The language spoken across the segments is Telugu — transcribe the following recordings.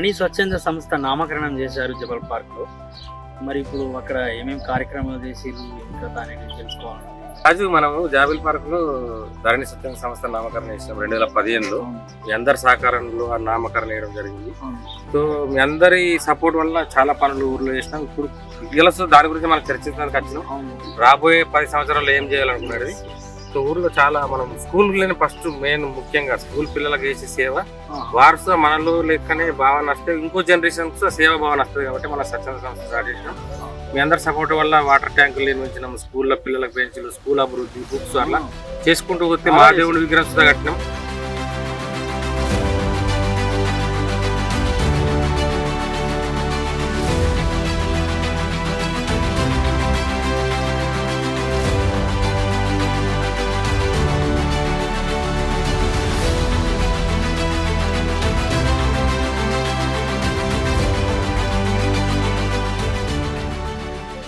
ధరణి స్వచ్ఛంద సంస్థ నామకరణం చేశారు జబల్ పార్క్ లో. మరి ఇప్పుడు అక్కడ ఏమేమి కార్యక్రమాలు చేసిరు ఇంకా అనేది తెలుసుకోవాలి. రాజు, మనము జాబిల్ పార్క్ లో ధరణి స్వచ్ఛంద సంస్థ నామకరణం చేసినాం 2015లో. మీ అందరి సహకారంలో ఆ నామకరణం చేయడం జరిగింది. సో మీ అందరి సపోర్ట్ వల్ల చాలా పనులు ఊర్లో చేసినాం. ఇప్పుడు పిల్లలతో దాని గురించి మనం చర్చించడానికి వచ్చినాం. రాబోయే 10 సంవత్సరాలు ఏం చేయాలనుకున్నది. సో ఊర్లో చాలా మనం స్కూల్లోనే ఫస్ట్ మెయిన్ ముఖ్యంగా స్కూల్ పిల్లలకు చేసే సేవ వారసు మనలో లెక్కనే భావన వస్తే ఇంకో జనరేషన్స్ సేవ భావన వస్తుంది. కాబట్టి మన స్వచ్ఛంద సంస్థ స్టార్ట్ చేసినాం. మీ అందరి సపోర్ట్ వల్ల వాటర్ ట్యాంకులు నిర్మించినాం, స్కూల్లో పిల్లలకు బెంచ్లు, స్కూల్ అభివృద్ధి, బుక్స్ అట్లా చేసుకుంటూ వస్తే మా దేవుడి విగ్రహం సుధా కట్టినాం.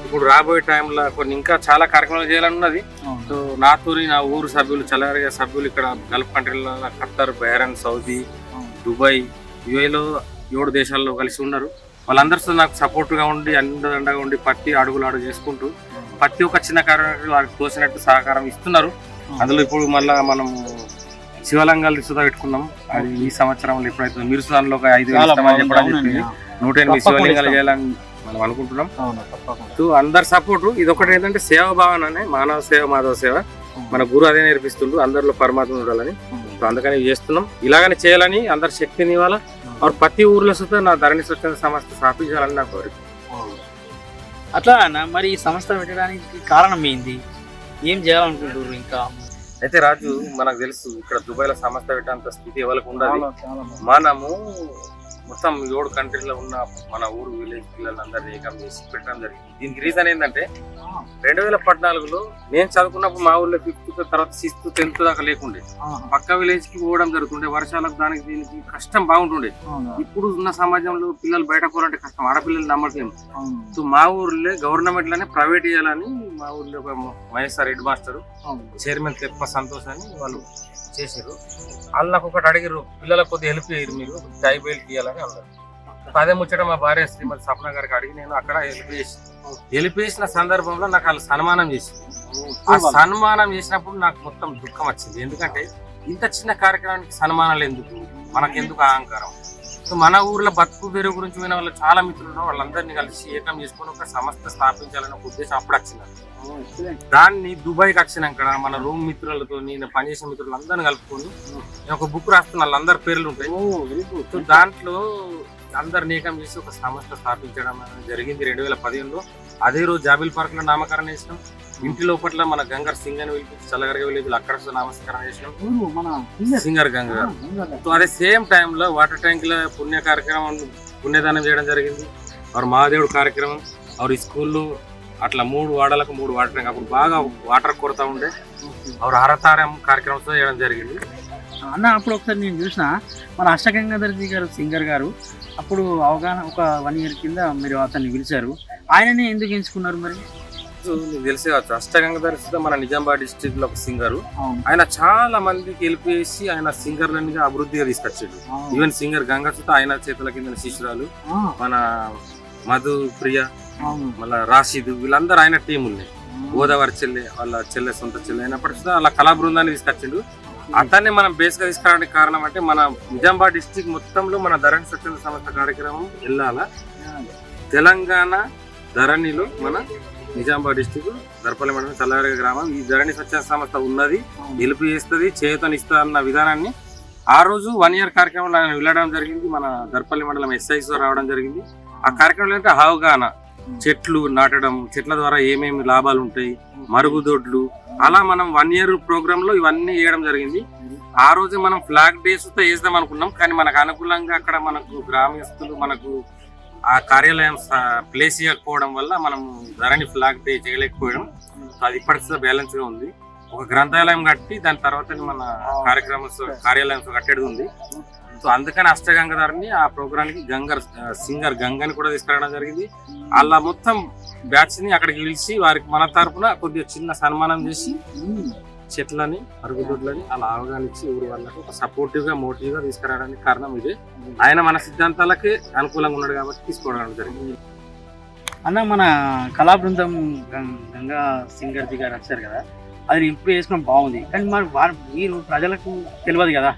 ఇప్పుడు రాబోయే టైంలో కొన్ని ఇంకా చాలా కార్యక్రమాలు చేయాలన్నది. సో నాతోని నా ఊరు సభ్యులు, చల్లారిగా సభ్యులు ఇక్కడ గల్ఫ్ కంట్రీలలో ఖత్తర్, బహ్రెయిన్, సౌదీ, దుబాయ్, యుఏలో 7 దేశాల్లో కలిసి ఉన్నారు. వాళ్ళందరితో నాకు సపోర్ట్గా ఉండి అండగా ఉండి ప్రతి అడుగు చేసుకుంటూ ప్రతి ఒక్క చిన్న కార్యక్రమం వారికి తోసినట్టు సహకారం ఇస్తున్నారు. అందులో ఇప్పుడు మళ్ళీ మనం శివలింగాలు సుధా పెట్టుకున్నాం. అది ఈ సంవత్సరంలో ఎప్పుడైతే మీరు సుధాలో ఒక 5,000 ఇస్తామని చెప్పడం చెప్పింది. 108 శివలింగాలు చేయాలని మనం అనుకుంటున్నాం. సో అందరి సపోర్టు ఇది ఒకటి ఏంటంటే సేవ భావననే, మానవ సేవ మాధవ సేవ. మన గురు అదే నేర్పిస్తుండ్రు, అందరిలో పరమాత్మ ఉండాలని. సో అందుకని చేస్తున్నాం. ఇలాగనే చేయాలని అందరి శక్తిని ఇవ్వాలా. ప్రతి ఊర్లో సుతా నా ధరణి స్వచ్ఛంద సంస్థ స్థాపించాలని నా కోరిక. అట్లా మరి ఈ సంస్థ పెట్టడానికి కారణం ఏంది, ఏం చేయాలనుకుంటున్నారు? ఇంకా అయితే రాజు, మనకు తెలుసు ఇక్కడ దుబాయ్లో సంస్థ పెట్టేంత స్థితి ఎవరికి ఉండదు. మనము మొత్తం 7 కంట్రీలో ఉన్న మన ఊరు విలేజ్ పిల్లలందరినీ ఏకం చేసి పెట్టడం జరిగింది. దీనికి రీజన్ ఏంటంటే 2014లో నేను చదువుకున్నప్పుడు మా ఊర్లో 5th తర్వాత 6th 10th దాకా లేకుండే. పక్క విలేజ్ కి పోవడం జరుగుతుండే. వర్షాలకు దానికి దీనికి కష్టం బాగుంటుండే. ఇప్పుడు ఉన్న సమాజంలో పిల్లలు బయట పోవాలంటే కష్టం, ఆడపిల్లలు నమ్మట్లేము. సో మా ఊర్లో గవర్నమెంట్ లోనే ప్రైవేట్ చేయాలని మా ఊర్లో ఒక Mahesh sir head master, chairman తెప్ప సంతోష్ అని వాళ్ళు చేసారు. వాళ్ళు నాకు ఒకటి అడిగారు, పిల్లలకు కొద్దిగా హెల్ప్ చేయరు మీరు, టైబైల్కి ఇవ్వాలని అన్నారు. అదే ముచ్చట మా భార్య శ్రీమతి సప్న గారికి అడిగి నేను అక్కడ హెల్ప్ చేసిన సందర్భంలో నాకు వాళ్ళు సన్మానం చేసింది. ఆ సన్మానం చేసినప్పుడు నాకు మొత్తం దుఃఖం వచ్చింది. ఎందుకంటే ఇంత చిన్న కార్యక్రమానికి సన్మానాలు ఎందుకు, మనకెందుకు అహంకారం. సో మన ఊర్లో బతుకు వేరే గురించి పోయిన వాళ్ళు చాలా మిత్రులు, వాళ్ళందరినీ కలిసి ఏకం చేసుకుని ఒక సంస్థ స్థాపించాలని ఒక ఉద్దేశం అప్పుడు వచ్చింది. దాన్ని దుబాయ్కి వచ్చినాక మన రూమ్ మిత్రులతో నేను పనిచేసే మిత్రులు అందరిని కలుపుకొని నేను ఒక బుక్ రాస్తున్నా. వాళ్ళందరి పేర్లు ఉంటాయి. సో దాంట్లో అందరిని ఏకం చేసి ఒక సంస్థ స్థాపించడం జరిగింది 2015లో. అదే రోజు జాబిల్ పార్క్ లో నామకరణం చేసినాం. ఇంటి లోపల మన గంగర్ సింగ్ అని పిలిపించి చల్లగరగ విలేజ్ అక్కడ నామకరణం చేసినాం, సింగర్ గంగర్. సో అదే సేమ్ టైంలో వాటర్ ట్యాంకుల పుణ్య కార్యక్రమం పుణ్యదానం చేయడం జరిగింది. వారు మహాదేవుడు కార్యక్రమం, వారు ఈ స్కూల్లో అట్లా 3 వార్డులకు 3 వాటర్ ట్యాంక్, అప్పుడు బాగా వాటర్ కొరత ఉండే, వారు హరతారం కార్యక్రమంతో చేయడం జరిగింది. అన్న అప్పుడు ఒకసారి నేను చూసిన మన అష్టగంగాధర్జీ గారు సింగర్ గారు అప్పుడు అవగాహన ఒక 1 year కింద మీరు అతన్ని పిలిచారు. ఆయననే ఎందుకు ఎంచుకున్నారు మరి? నీకు తెలిసే కావచ్చు, అష్టగంగాధర్ మన నిజామాబాద్ డిస్ట్రిక్ట్ లో ఒక సింగర్. ఆయన చాలా మందికి హెల్ప్ చేసి ఆయన సింగర్లని అభివృద్ధిగా తీసుకొచ్చాడు. ఈవెన్ సింగర్ గంగా సుత ఆయన చేతుల కింద శిష్యురాలు, మన మధు ప్రియ, మళ్ళా రాషిద్, వీళ్ళందరూ ఆయన టీం ఉన్నాయి. గోదావరి చెల్లె, వాళ్ళ చెల్లె సొంత చెల్లె అయినప్పటికీ అలా కళా బృందాన్ని తీసుకొచ్చిండు. అతన్ని మనం బేస్ గా తీసుకురావడానికి కారణం అంటే మన నిజామాబాద్ డిస్ట్రిక్ట్ మొత్తంలో మన ధరణి స్వచ్ఛంద సంస్థ కార్యక్రమం వెళ్ళాలా. తెలంగాణ ధరణిలో మన నిజామాబాద్ డిస్ట్రిక్ట్ దర్పల్లి మండలం చల్లారెడ్డి గ్రామం ఈ ధరణి స్వచ్ఛంద సంస్థ ఉన్నది, గెలుపు చేస్తుంది, చేతనిస్తుంది అన్న విధానాన్ని ఆ రోజు 1 year కార్యక్రమంలో ఆయన వెళ్ళడం జరిగింది. మన దర్పల్లి మండలం SIS రావడం జరిగింది. ఆ కార్యక్రమంలో అంటే అవగాహన, చెట్లు నాటడం, చెట్ల ద్వారా ఏమేమి లాభాలు ఉంటాయి, మరుగుదొడ్లు, అలా మనం 1 year ప్రోగ్రామ్ లో ఇవన్నీ చేయడం జరిగింది. ఆ రోజు మనం ఫ్లాగ్ డేస్ తో వేద్దాం అనుకున్నాం. కానీ మనకు అనుకూలంగా అక్కడ మనకు గ్రామస్తులు మనకు ఆ కార్యాలయం ప్లేస్ ఇవ్వకపోవడం వల్ల మనం ధరణి ఫ్లాగ్ డే చేయలేకపోవడం. అది ఇప్పటికీ బ్యాలెన్స్ గా ఉంది. ఒక గ్రంథాలయం కట్టి దాని తర్వాత మన కార్యాలయం కట్టేది ఉంది. సో అందుకని అష్టగంగాధర్ని ఆ ప్రోగ్రామ్ కి సింగర్ గంగని కూడా తీసుకురావడం జరిగింది. అలా మొత్తం బ్యాచ్ ని అక్కడికి పిలిచి వారికి మన తరపున కొద్దిగా చిన్న సన్మానం చేసి చెట్లని అరుగుదొడ్లని అలా అవగాహన ఇచ్చి ఊరు వాళ్ళకు ఒక సపోర్టివ్ గా మోటివ్ గా తీసుకురావడానికి కారణం ఇదే. ఆయన మన సిద్ధాంతాలకే అనుకూలంగా ఉన్నాడు కాబట్టి తీసుకోవడం జరిగింది. అన్న మన కళా బృందం గంగా సింగర్జీ గారు వచ్చారు కదా, అది ఇంప్రూవ్ చేసుకోవడం బాగుంది. కానీ మరి మీరు ప్రజలకు తెలియదు కదా,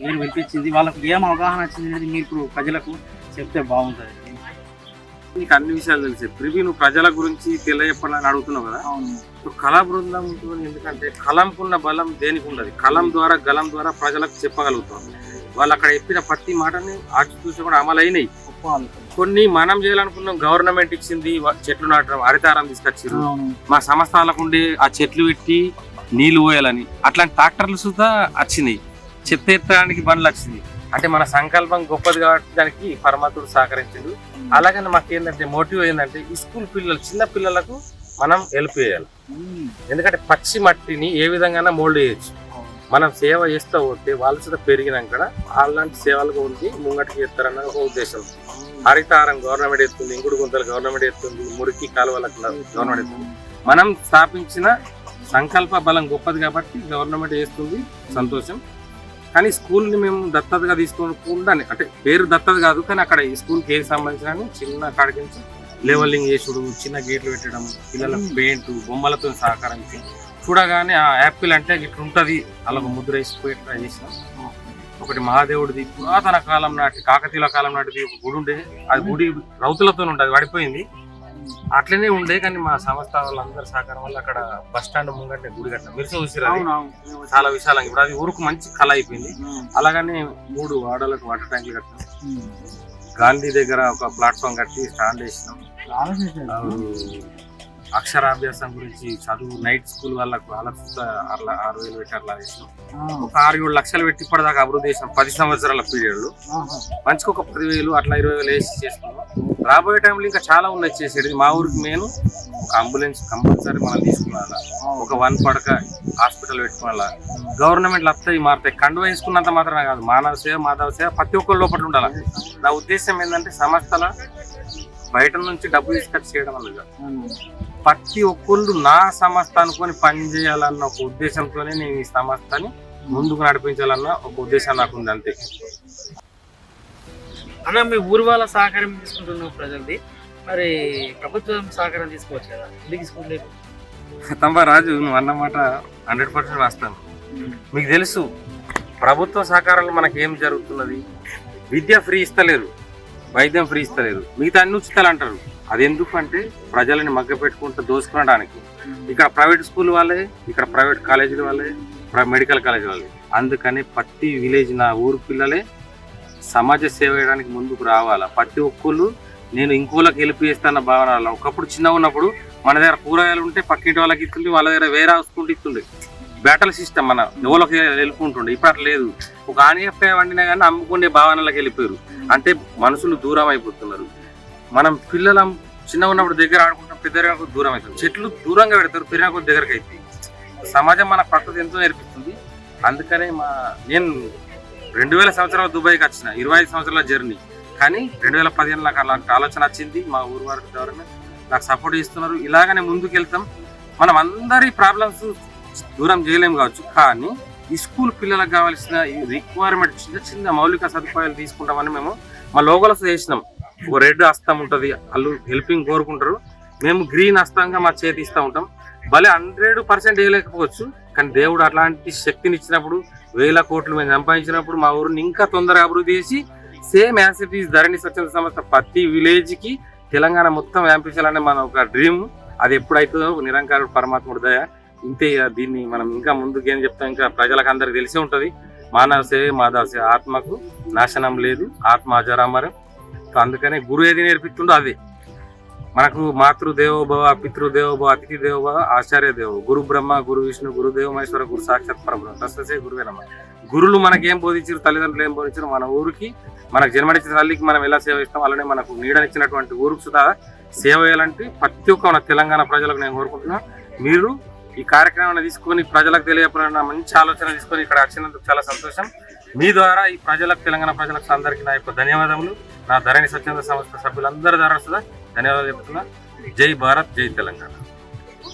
మీరు వినిపించింది వాళ్ళకు ఏం అవగాహన వచ్చింది అనేది మీరు ఇప్పుడు ప్రజలకు చెప్తే బాగుంటుంది. నీకు అన్ని విషయాలు తెలిసే ప్రివ్యూ నువ్వు ప్రజల గురించి తెలియజెప్పాలని అడుగుతున్నావు కదా. కళా బృందం ఉంటుంది, ఎందుకంటే కలంకున్న బలం దేనికి ఉండదు. కలం ద్వారా గలం ద్వారా ప్రజలకు చెప్పగలుగుతాం. వాళ్ళు అక్కడ చెప్పిన ప్రతి మాటని ఆచితూచి కూడా అమలు అయినాయి. కొన్ని మనం చేయాలనుకున్నాం, గవర్నమెంట్ ఇచ్చింది, చెట్లు నాటడం, హరితారం తీసుకొచ్చారు. మా సంస్థలకు ఉండి ఆ చెట్లు పెట్టి నీళ్లు పోయాలని అట్లాంటి ట్రాక్టర్లు సుతా వచ్చినాయి, చెత్త ఎత్తడానికి బండ్లు వచ్చింది. అంటే మన సంకల్పం గొప్పది కాబట్టి దానికి పరమాత్ముడు సహకరించిండు. అలాగని మాకు ఏంటంటే మోటివ్ ఏంటంటే ఈ స్కూల్ పిల్లలు, చిన్న పిల్లలకు మనం హెల్ప్ చేయాలి. ఎందుకంటే పచ్చి మట్టిని ఏ విధంగా మోల్డ్ చేయొచ్చు. మనం సేవ చేస్తూ పోతే వాళ్ళు కూడా పెరిగినాక అలాంటి సేవలుగా ఉండి ముంగటికి చేస్తారన్న ఒక ఉద్దేశం. హరితారం గవర్నమెంట్ ఎత్తుంది, ఇంకుడు గుంతలు గవర్నమెంట్ ఎత్తుంది, మురికి కాలువలకు గవర్నమెంట్ ఎత్తుంది. మనం స్థాపించిన సంకల్ప బలం గొప్పది కాబట్టి గవర్నమెంట్ చేస్తుంది, సంతోషం. కానీ స్కూల్ని మేము దత్తతగా తీసుకోకుండా, అంటే పేరు దత్తత కాదు కానీ అక్కడ ఈ స్కూల్కి ఏది సంబంధించిన చిన్న కాడికించి లెవెలింగ్ చేసుడు, చిన్న గేట్లు పెట్టడం, పిల్లలకు పెయింట్ బొమ్మలతో సహకరించి చూడగానే ఆ యాపిల్ అంటే ఇట్లా ఉంటుంది అలా ముద్ర వేసిపోయి ట్రై చేసినాం. ఒకటి మహాదేవుడిది పురాతన కాలం నాటి, కాకతీయుల కాలం నాటిది ఒక గుడి ఉండే, అది గుడి రౌతులతో ఉండే, అది పడిపోయింది. అట్లనే ఉండే కానీ మా సంస్థ వాళ్ళందరి సహకారం వల్ల అక్కడ బస్ స్టాండ్ ముంగంటే గుడి కట్టిన మీరు చూసిరా, చాలా విశాలంగా ఇప్పుడు అది ఊరుకు మంచి కళ అయిపోయింది. అలాగనే 3 వాడలకు వాటర్ ట్యాంకులు కట్టినాం. గాంధీ దగ్గర ఒక ప్లాట్ఫామ్ కట్టి స్టాండ్ వేసినాం. అక్షరాభ్యాసం గురించి చదువు నైట్ స్కూల్ వాళ్ళకు వాళ్ళకు 6,000 పెట్టి అట్లా వేసినాం. ఒక 6-7 లక్షలు పెట్టి ఇప్పటిదాకా అభివృద్ధి చేసినాం 10 సంవత్సరాల పీరియడ్ లో. మంచిగా ఒక 10,000 అట్లా 20,000 వేసి చేసుకున్నాం. రాబోయే టైంలో ఇంకా చాలా ఉన్నాయి చేసేది. మా ఊరికి నేను ఒక అంబులెన్స్ కంపల్సరీ మనం తీసుకున్నాను, ఒక 1 పడక హాస్పిటల్ పెట్టుకోవాలా. గవర్నమెంట్ వస్తాయి మారుతాయి, కండువ వేసుకున్నంత మాత్రమే కాదు, మానవ సేవ మాధవ సేవ ప్రతి ఒక్కరి లోపల ఉండాలి. నా ఉద్దేశం ఏంటంటే సంస్థల బయట నుంచి డబ్బు తీసుకొచ్చి చేయడం అన్నది, ప్రతి ఒక్కళ్ళు నా సంస్థ అనుకొని పని చేయాలన్న ఒక ఉద్దేశంతోనే నేను ఈ సంస్థని ముందుకు నడిపించాలన్న ఒక ఉద్దేశం నాకు ఉంది, అంతే. అన్న మీ ఊరు వాళ్ళ సహకారం తీసుకుంటున్నావు ప్రజలది, మరి ప్రభుత్వం సహకారం తీసుకోవచ్చు కదా, ఎందుకు తీసుకోలేదు? తంబా రాజు, నువ్వు అన్నమాట 100% వస్తాను. మీకు తెలుసు ప్రభుత్వ సహకారంలో మనకి ఏం జరుగుతున్నది. విద్య ఫ్రీ ఇస్తలేరు, వైద్యం ఫ్రీ ఇస్తలేరు, మిగతా అన్ని ఉచితాలు అంటారు. అది ఎందుకు అంటే ప్రజలని మగ్గ పెట్టుకుంటూ దోచుకోవడానికి. ఇక్కడ ప్రైవేట్ స్కూల్ వాళ్ళే, ఇక్కడ ప్రైవేట్ కాలేజీల వాళ్ళే, మెడికల్ కాలేజీ వాళ్ళే. అందుకని ప్రతి విలేజ్ నా ఊరు పిల్లలే సమాజ సేవ చేయడానికి ముందుకు రావాలా. ప్రతి ఒక్కళ్ళు నేను ఇంకోళ్ళకి హెల్ప్ చేస్తాన్న భావన. ఒకప్పుడు చిన్న ఉన్నప్పుడు మన దగ్గర కూరగాయలు ఉంటే పక్కింటి వాళ్ళకి ఇస్తుండే, వాళ్ళ దగ్గర వేరే హౌస్కుంటే ఇస్తుండే, బ్యాటల్ సిస్టమ్ మన ఎవరికి వెళ్ళుకుంటుండే. ఇప్పుడు అట్లా లేదు. ఒక ఆనియప్పాయ వండినా కానీ అమ్ముకునే భావనలకు వెళ్ళిపోయారు. అంటే మనుషులు దూరం అయిపోతున్నారు. మనం పిల్లలం చిన్న ఉన్నప్పుడు దగ్గర ఆడుకుంటాం, పెద్దగా దూరం అవుతుంది. చెట్లు దూరంగా పెడతారు, పెరిగిన కొద్ది దగ్గరకు అవుతాయి. సమాజం మన ప్రకృతి ఎంతో నేర్పిస్తుంది. అందుకనే నేను 2000 సంవత్సరాలు దుబాయ్కి వచ్చిన, 25 సంవత్సరాల జర్నీ. కానీ 2015 నాకు అలాంటి ఆలోచన వచ్చింది. మా ఊరు వారి ద్వారా నాకు సపోర్ట్ చేస్తున్నారు. ఇలాగనే ముందుకు వెళ్తాం. మనం అందరి ప్రాబ్లమ్స్ దూరం చేయలేము కావచ్చు, కానీ ఈ స్కూల్ పిల్లలకు కావాల్సిన ఈ రిక్వైర్మెంట్ చిన్న చిన్న మౌలిక సదుపాయాలు తీసుకుంటామని మేము మా లోగోలతో చేసినాం. ఓ రెడ్ హస్తం ఉంటుంది, వాళ్ళు హెల్పింగ్ కోరుకుంటారు, మేము గ్రీన్ హస్తంగా మా చేతి ఇస్తూ ఉంటాం. భలే 100% వేయలేకపోవచ్చు, కానీ దేవుడు అట్లాంటి శక్తిని ఇచ్చినప్పుడు 1000 కోట్లు మేము సంపాదించినప్పుడు మా ఊరిని ఇంకా తొందరగా అభివృద్ధి చేసి సేమ్ యాజ్ ఇట్ ఈస్ ధరణి స్వచ్ఛంద సంస్థ ప్రతి విలేజ్కి తెలంగాణ మొత్తం వ్యాపించాలనే మన ఒక డ్రీమ్. అది ఎప్పుడైతుందో నిరంకారుడు పరమాత్ముడు దయ. ఇంతే. దీన్ని మనం ఇంకా ముందుకు ఏం చెప్తాం, ఇంకా ప్రజలకు అందరికి తెలిసే ఉంటుంది. మానవ సేవ మాధవ సేవ, ఆత్మకు నాశనం లేదు, ఆత్మ అజరామరం. అందుకనే గురువు ఏది నేర్పిస్తుండో అదే మనకు. మాతృదేవోభవ, పితృదేవోభవ, అతిథి దేవోభవ, ఆచార్య దేవో, గురు బ్రహ్మ, గురు విష్ణు, గురుదేవ మహేశ్వర, గురు సాక్షాత్ పరబ్రహ్మ, తస్సే గురువే నమః. గురువులు మనకి ఏం బోధించారు, తల్లిదండ్రులు ఏం బోధించారు, మన ఊరికి మనకు జన్మనిచ్చిన తల్లికి మనం ఎలా సేవ ఇస్తాం, అలానే మనకు నీడనిచ్చినటువంటి ఊరుకు సుధా సేవ చేయాలంటే ప్రతి ఒక్క మన తెలంగాణ ప్రజలకు నేను కోరుకుంటున్నా. మీరు ఈ కార్యక్రమాన్ని తీసుకొని ప్రజలకు తెలియపడాలన్న మంచి ఆలోచన తీసుకొని ఇక్కడ వచ్చినందుకు చాలా సంతోషం. మీ ద్వారా ఈ ప్రజలకు, తెలంగాణ ప్రజలకు అందరికీ నా యొక్క ధన్యవాదములు. నా ధరణి స్వచ్ఛంద సంస్థ సభ్యులందరి ద్వారా ధన్యవాదాలు చెప్తున్నా. జై భారత్, జై తెలంగాణ.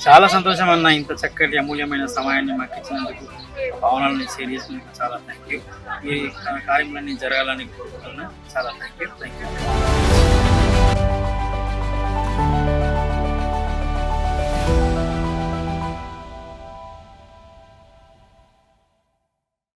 చాలా సంతోషం అన్న, ఇంత చక్కటి అమూల్యమైన సమయాన్ని మాకు ఇచ్చినందుకు, భావనల్ని షేర్ చేసినందుకు చాలా థ్యాంక్ యూ. ఈ కార్యక్రమాన్ని జరగాలని కోరుకుంటున్నా. చాలా థ్యాంక్ యూ.